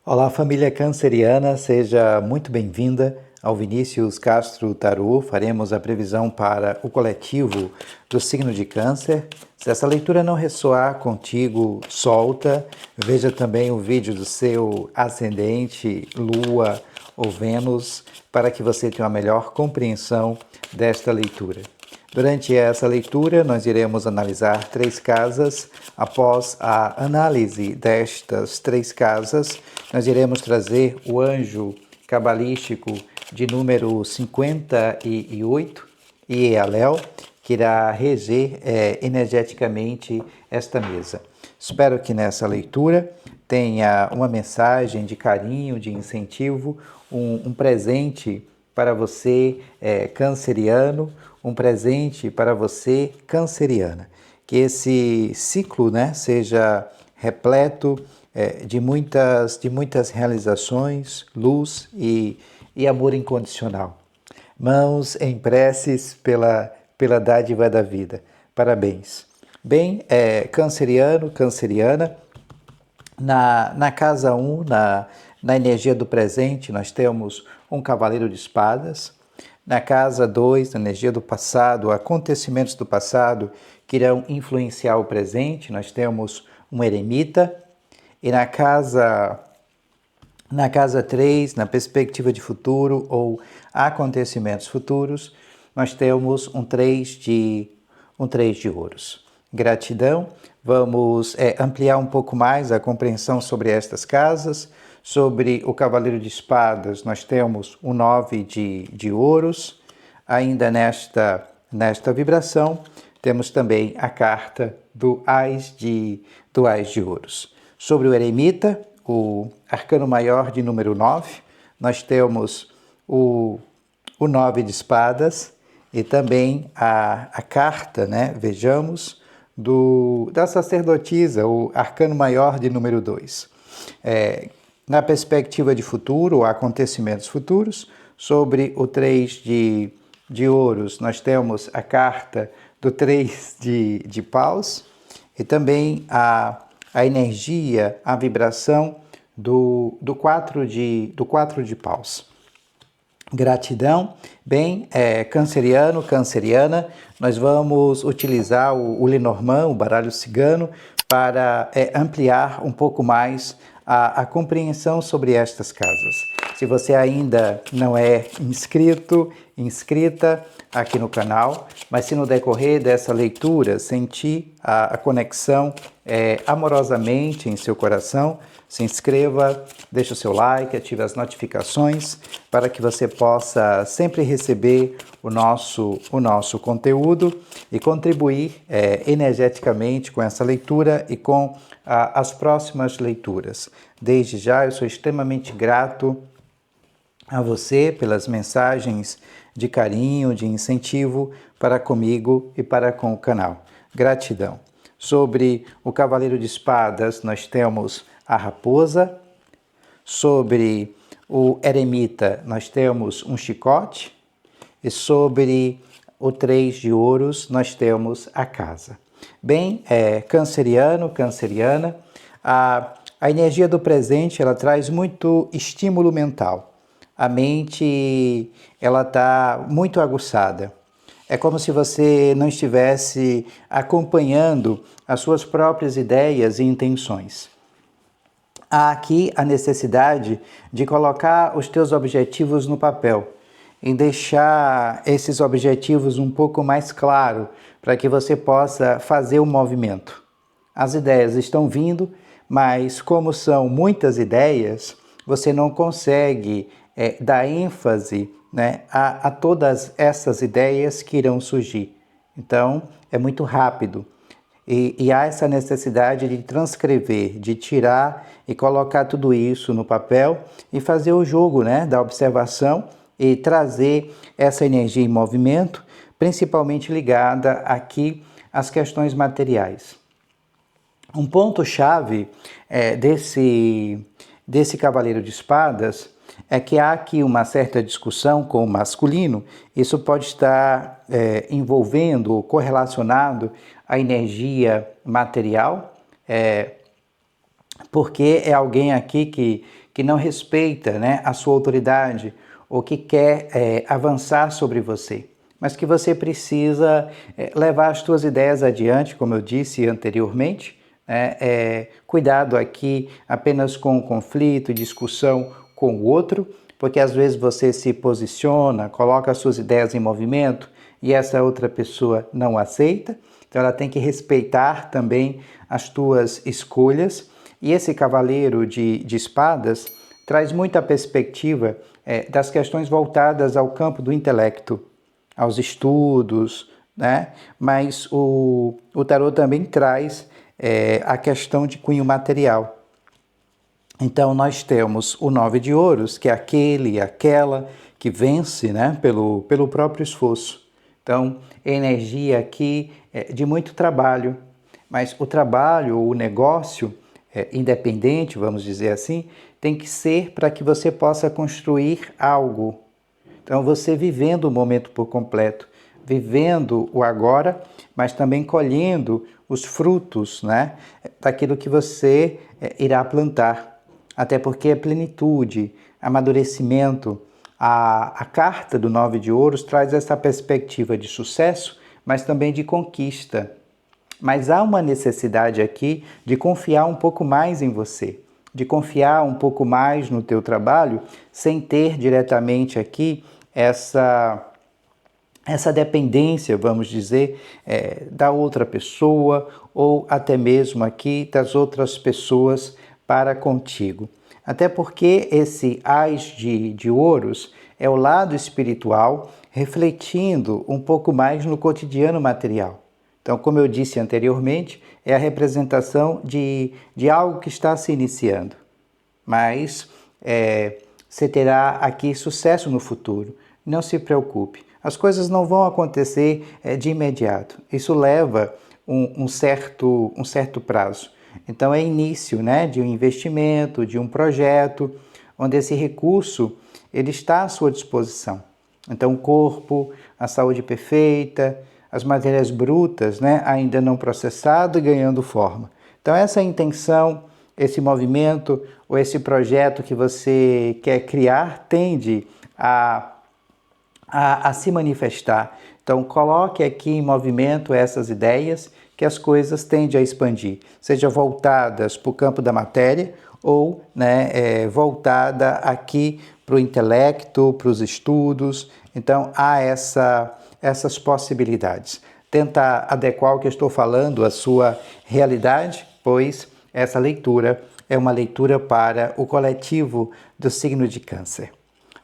Olá, família canceriana, seja muito bem-vinda ao Vinícius Castro Tarô. Faremos a previsão para o coletivo do signo de Câncer. Se essa leitura não ressoar contigo, solta. Veja também o vídeo do seu ascendente, Lua ou Vênus, para que você tenha uma melhor compreensão desta leitura. Durante essa leitura, nós iremos analisar 3 casas. Após a análise destas 3 casas, nós iremos trazer o anjo cabalístico de número 58, Ielel, que irá reger energeticamente esta mesa. Espero que nessa leitura tenha uma mensagem de carinho, de incentivo, um presente para você canceriano, um presente para você canceriana. Que esse ciclo, seja repleto de muitas realizações, luz e amor incondicional. Mãos em preces pela dádiva da vida. Parabéns. Bem, canceriano, canceriana, na casa 1, na energia do presente, nós temos um cavaleiro de espadas. Na casa 2, na energia do passado, acontecimentos do passado que irão influenciar o presente, nós temos um eremita. E na casa 3, na perspectiva de futuro ou acontecimentos futuros, nós temos um 3 de ouros. Gratidão. Vamos ampliar um pouco mais a compreensão sobre estas casas. Sobre o cavaleiro de espadas, nós temos o 9 de ouros. Ainda nesta vibração, temos também a carta do Ás de ouros. Sobre o eremita, o arcano maior de número 9, nós temos o 9 de espadas e também a carta, vejamos, da sacerdotisa, o arcano maior de número 2. Na perspectiva de futuro, ou acontecimentos futuros, sobre o 3 de ouros, nós temos a carta do 3 de paus e também a energia, a vibração do 4 de paus. Gratidão. Bem, canceriano, canceriana, nós vamos utilizar o Lenormand, o baralho cigano, para ampliar um pouco mais a compreensão sobre estas casas. Se você ainda não é inscrita aqui no canal, mas se no decorrer dessa leitura sentir a conexão amorosamente em seu coração, se inscreva, deixe o seu like, ative as notificações para que você possa sempre receber o nosso conteúdo e contribuir energeticamente com essa leitura e com as próximas leituras. Desde já, eu sou extremamente grato a você pelas mensagens de carinho, de incentivo para comigo e para com o canal. Gratidão. Sobre o cavaleiro de espadas, nós temos a raposa. Sobre o eremita, nós temos um chicote. E sobre o 3 de ouros, nós temos a casa. Bem, canceriano, canceriana, a energia do presente, ela traz muito estímulo mental. A mente, ela está muito aguçada. É como se você não estivesse acompanhando as suas próprias ideias e intenções. Há aqui a necessidade de colocar os teus objetivos no papel e deixar esses objetivos um pouco mais claro para que você possa fazer o movimento. As ideias estão vindo, mas como são muitas ideias, você não consegue dar ênfase a todas essas ideias que irão surgir. Então, é muito rápido. E há essa necessidade de transcrever, de tirar e colocar tudo isso no papel e fazer o jogo da observação e trazer essa energia em movimento, principalmente ligada aqui às questões materiais. Um ponto-chave desse cavaleiro de espadas é que há aqui uma certa discussão com o masculino. Isso pode estar envolvendo ou correlacionado à energia material, porque é alguém aqui que não respeita, né, a sua autoridade ou que quer avançar sobre você, mas que você precisa levar as suas ideias adiante, como eu disse anteriormente. Cuidado aqui apenas com o conflito e discussão com o outro, porque às vezes você se posiciona, coloca as suas ideias em movimento e essa outra pessoa não aceita. Então ela tem que respeitar também as tuas escolhas. E esse cavaleiro de espadas traz muita perspectiva das questões voltadas ao campo do intelecto, aos estudos, né? Mas o tarô também traz a questão de cunho material. Então nós temos o 9 de ouros, que é aquele e aquela que vence, né, pelo próprio esforço. Então, energia aqui de muito trabalho, mas o trabalho, o negócio independente, vamos dizer assim, tem que ser para que você possa construir algo. Então, você vivendo o momento por completo, vivendo o agora, mas também colhendo os frutos, né, daquilo que você irá plantar. Até porque a plenitude, amadurecimento, a carta do 9 de ouros traz essa perspectiva de sucesso, mas também de conquista. Mas há uma necessidade aqui de confiar um pouco mais em você, de confiar um pouco mais no teu trabalho, sem ter diretamente aqui essa dependência, vamos dizer, da outra pessoa ou até mesmo aqui das outras pessoas para contigo. Até porque esse Ás de ouros é o lado espiritual refletindo um pouco mais no cotidiano material. Então, como eu disse anteriormente, é a representação de algo que está se iniciando. Mas você terá aqui sucesso no futuro. Não se preocupe. As coisas não vão acontecer de imediato. Isso leva um certo prazo. Então, é início, né, de um investimento, de um projeto, onde esse recurso ele está à sua disposição. Então, o corpo, a saúde perfeita, as matérias brutas, né, ainda não processado e ganhando forma. Então, essa intenção, esse movimento ou esse projeto que você quer criar tende a se manifestar. Então, coloque aqui em movimento essas ideias que as coisas tendem a expandir, seja voltadas para o campo da matéria ou voltada aqui para o intelecto, para os estudos. Então, há essas possibilidades. Tenta adequar o que eu estou falando à sua realidade, pois essa leitura é uma leitura para o coletivo do signo de Câncer.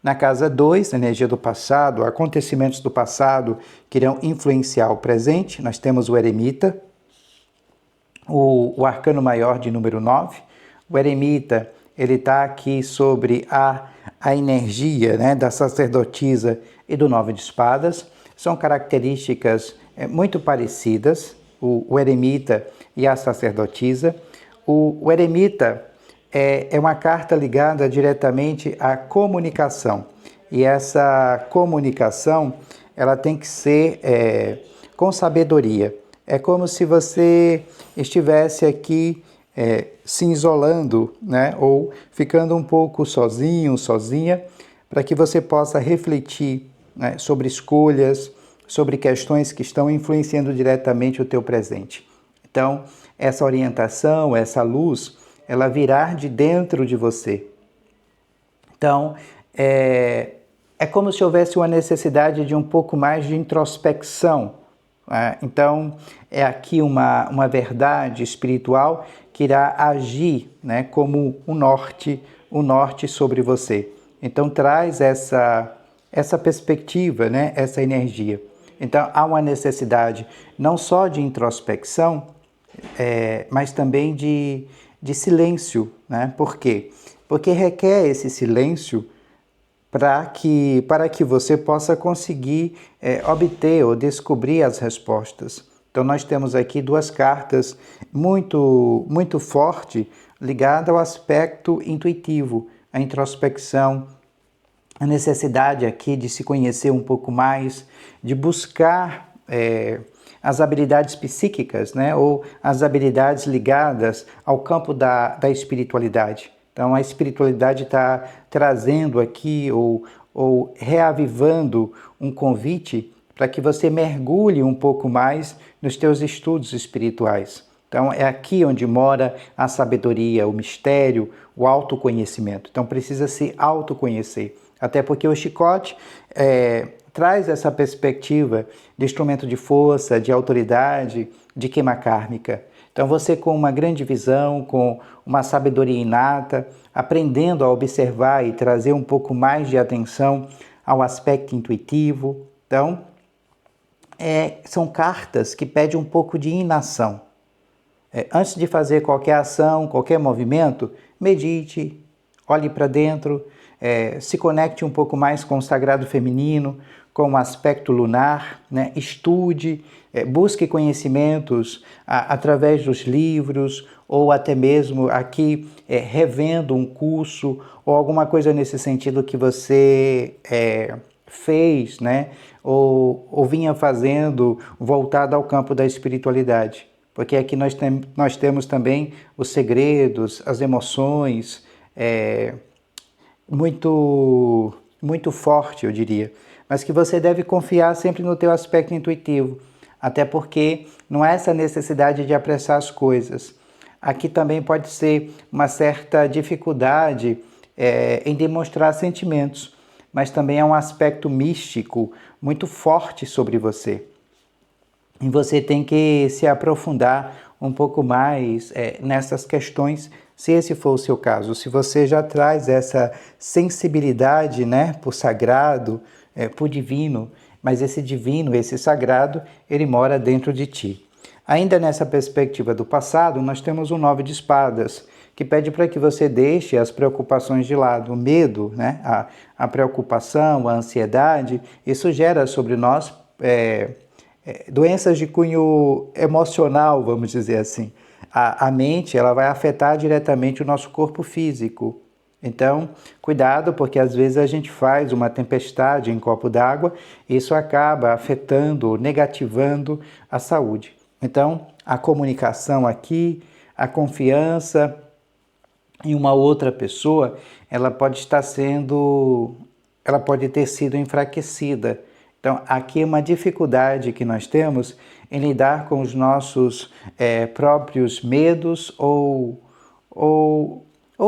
Na casa 2, energia do passado, acontecimentos do passado que irão influenciar o presente, nós temos o eremita, o arcano maior de número 9. O eremita, ele está aqui sobre a energia, né, da sacerdotisa e do 9 de espadas. São características muito parecidas, o eremita e a sacerdotisa. O eremita é uma carta ligada diretamente à comunicação. E essa comunicação, ela tem que ser com sabedoria. É como se você estivesse aqui se isolando, né? Ou ficando um pouco sozinho, sozinha, para que você possa refletir, né, sobre escolhas, sobre questões que estão influenciando diretamente o teu presente. Então, essa orientação, essa luz, ela virá de dentro de você. Então, é como se houvesse uma necessidade de um pouco mais de introspecção. Né? Então, é aqui uma verdade espiritual que irá agir, né, como um norte sobre você. Então, traz essa perspectiva, né, essa energia. Então, há uma necessidade não só de introspecção, mas também de silêncio, né? Por quê? Porque requer esse silêncio para que você possa conseguir obter ou descobrir as respostas. Então, nós temos aqui duas cartas muito, muito fortes ligadas ao aspecto intuitivo, a introspecção, a necessidade aqui de se conhecer um pouco mais, de buscar as habilidades psíquicas, né? Ou as habilidades ligadas ao campo da espiritualidade. Então a espiritualidade está trazendo aqui ou reavivando um convite para que você mergulhe um pouco mais nos teus estudos espirituais. Então é aqui onde mora a sabedoria, o mistério, o autoconhecimento. Então precisa se autoconhecer. Até porque o chicote traz essa perspectiva de instrumento de força, de autoridade, de queima kármica. Então você com uma grande visão, com uma sabedoria inata, aprendendo a observar e trazer um pouco mais de atenção ao aspecto intuitivo. Então, são cartas que pedem um pouco de inação. Antes de fazer qualquer ação, qualquer movimento, medite, olhe para dentro, se conecte um pouco mais com o sagrado feminino, com o aspecto lunar, né? Estude, busque conhecimentos através dos livros, ou até mesmo aqui revendo um curso, ou alguma coisa nesse sentido que você fez, né? ou vinha fazendo voltado ao campo da espiritualidade. Porque aqui nós temos também os segredos, as emoções, muito forte, eu diria. Mas que você deve confiar sempre no teu aspecto intuitivo. Até porque não há essa necessidade de apressar as coisas. Aqui também pode ser uma certa dificuldade em demonstrar sentimentos. Mas também é um aspecto místico muito forte sobre você. E você tem que se aprofundar um pouco mais nessas questões, se esse for o seu caso. Se você já traz essa sensibilidade, né, por sagrado, por divino, mas esse divino, esse sagrado, ele mora dentro de ti. Ainda nessa perspectiva do passado, nós temos o 9 de espadas, que pede para que você deixe as preocupações de lado. O medo, né, a preocupação, a ansiedade, isso gera sobre nós doenças de cunho emocional, vamos dizer assim. A mente, ela vai afetar diretamente o nosso corpo físico. Então, cuidado, porque às vezes a gente faz uma tempestade em copo d'água e isso acaba afetando, negativando a saúde. Então, a comunicação aqui, a confiança em uma outra pessoa, ela pode ter sido enfraquecida. Então, aqui é uma dificuldade que nós temos em lidar com os nossos próprios medos ou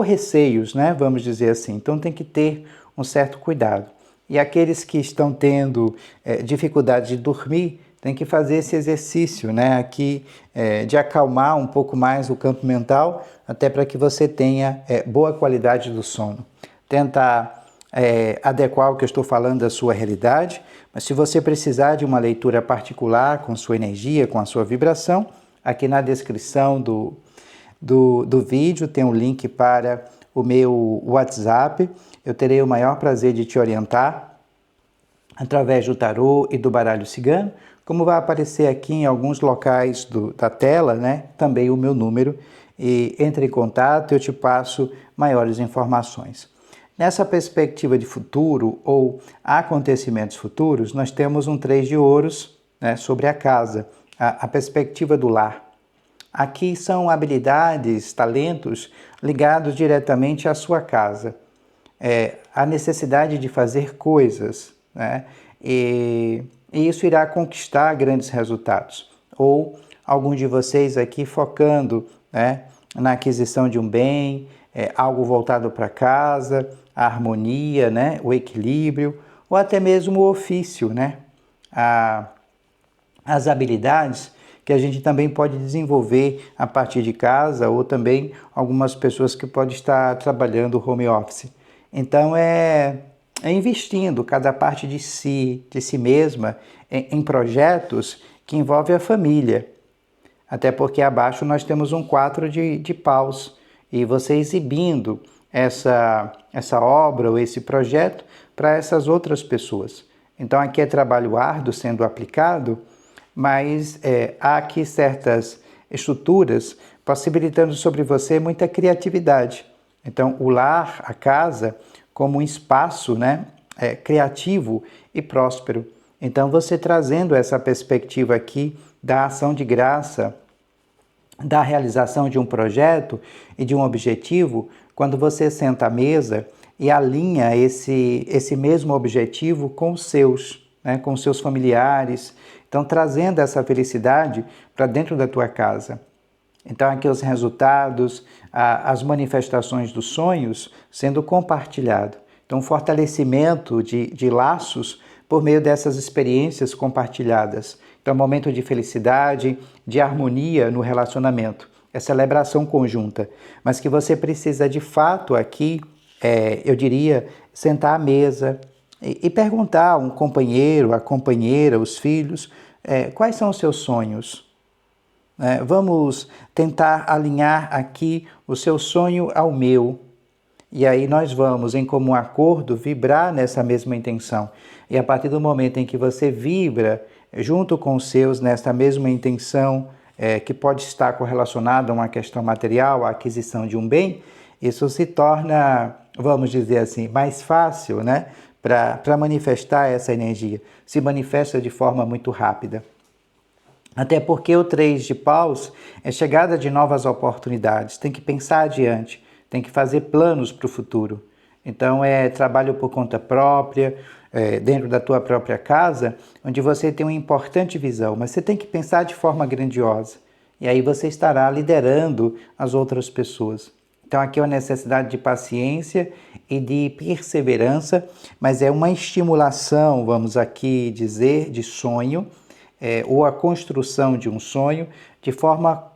receios, né? Vamos dizer assim. Então, tem que ter um certo cuidado. E aqueles que estão tendo dificuldade de dormir, tem que fazer esse exercício, né? Aqui, de acalmar um pouco mais o campo mental, até para que você tenha boa qualidade do sono. Tentar adequar o que eu estou falando à sua realidade, mas se você precisar de uma leitura particular com sua energia, com a sua vibração, aqui na descrição do vídeo tem um link para o meu WhatsApp. Eu terei o maior prazer de te orientar através do tarô e do baralho cigano, como vai aparecer aqui em alguns locais da tela, né? Também o meu número, e entre em contato, eu te passo maiores informações. Nessa perspectiva de futuro ou acontecimentos futuros, nós temos um 3 de ouros, né, sobre a casa, a perspectiva do lar. Aqui são habilidades, talentos ligados diretamente à sua casa. A necessidade de fazer coisas, né, e isso irá conquistar grandes resultados. Ou algum de vocês aqui focando, né, na aquisição de um bem, algo voltado para casa, a harmonia, né, o equilíbrio, ou até mesmo o ofício, né, as habilidades que a gente também pode desenvolver a partir de casa, ou também algumas pessoas que podem estar trabalhando home office. Então, investindo cada parte de si mesma em projetos que envolvem a família. Até porque abaixo nós temos um 4 de paus, e você exibindo essa obra ou esse projeto para essas outras pessoas. Então aqui é trabalho árduo sendo aplicado, mas há aqui certas estruturas possibilitando sobre você muita criatividade. Então o lar, a casa, como um espaço, né, criativo e próspero. Então você trazendo essa perspectiva aqui da ação de graça, da realização de um projeto e de um objetivo, quando você senta à mesa e alinha esse mesmo objetivo com os seus, né, com os seus familiares. Então, trazendo essa felicidade para dentro da tua casa. Então, aqui os resultados, as manifestações dos sonhos sendo compartilhado. Então, fortalecimento de laços por meio dessas experiências compartilhadas. Então, momento de felicidade, de harmonia no relacionamento. É celebração conjunta. Mas que você precisa, de fato, aqui, eu diria, sentar à mesa e perguntar a um companheiro, a companheira, os filhos, quais são os seus sonhos? Vamos tentar alinhar aqui o seu sonho ao meu. E aí nós vamos, em comum acordo, vibrar nessa mesma intenção. E a partir do momento em que você vibra junto com os seus nessa mesma intenção, que pode estar correlacionada a uma questão material, a aquisição de um bem, isso se torna, vamos dizer assim, mais fácil, né, para manifestar essa energia. Se manifesta de forma muito rápida. Até porque o 3 de paus é chegada de novas oportunidades, tem que pensar adiante, tem que fazer planos para o futuro. Então é trabalho por conta própria, dentro da tua própria casa, onde você tem uma importante visão, mas você tem que pensar de forma grandiosa. E aí você estará liderando as outras pessoas. Então aqui é uma necessidade de paciência e de perseverança, mas é uma estimulação, vamos aqui dizer, de sonho, ou a construção de um sonho de forma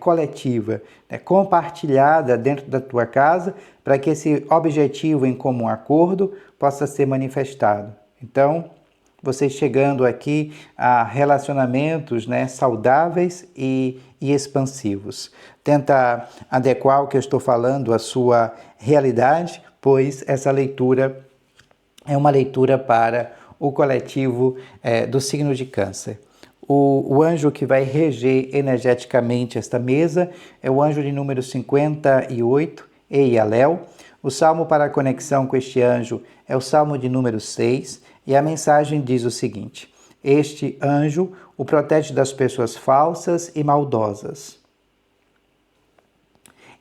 coletiva, compartilhada dentro da tua casa, para que esse objetivo em comum acordo possa ser manifestado. Então, vocês chegando aqui a relacionamentos, né, saudáveis e expansivos. Tenta adequar o que eu estou falando à sua realidade, pois essa leitura é uma leitura para o coletivo do signo de Câncer. O anjo que vai reger energeticamente esta mesa é o anjo de número 58, Eialéu. O salmo para a conexão com este anjo é o salmo de número 6, e a mensagem diz o seguinte: este anjo o protege das pessoas falsas e maldosas.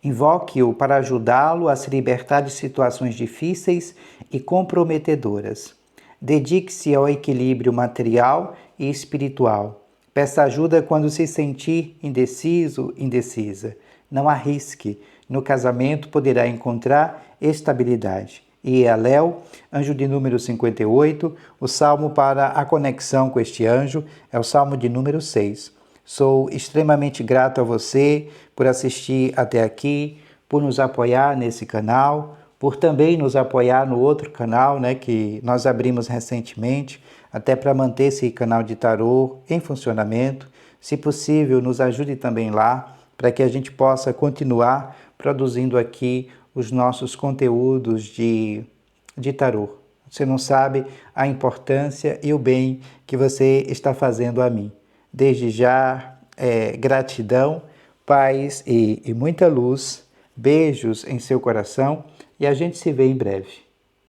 Invoque-o para ajudá-lo a se libertar de situações difíceis e comprometedoras. Dedique-se ao equilíbrio material e espiritual. Peça ajuda quando se sentir indeciso, indecisa. Não arrisque. No casamento poderá encontrar estabilidade. E Eialéu, anjo de número 58, o salmo para a conexão com este anjo é o salmo de número 6. Sou extremamente grato a você por assistir até aqui, por nos apoiar nesse canal, por também nos apoiar no outro canal, né, que nós abrimos recentemente, até para manter esse canal de tarô em funcionamento. Se possível, nos ajude também lá, para que a gente possa continuar produzindo aqui os nossos conteúdos de tarô. Você não sabe a importância e o bem que você está fazendo a mim. Desde já, gratidão, paz e muita luz. Beijos em seu coração e a gente se vê em breve.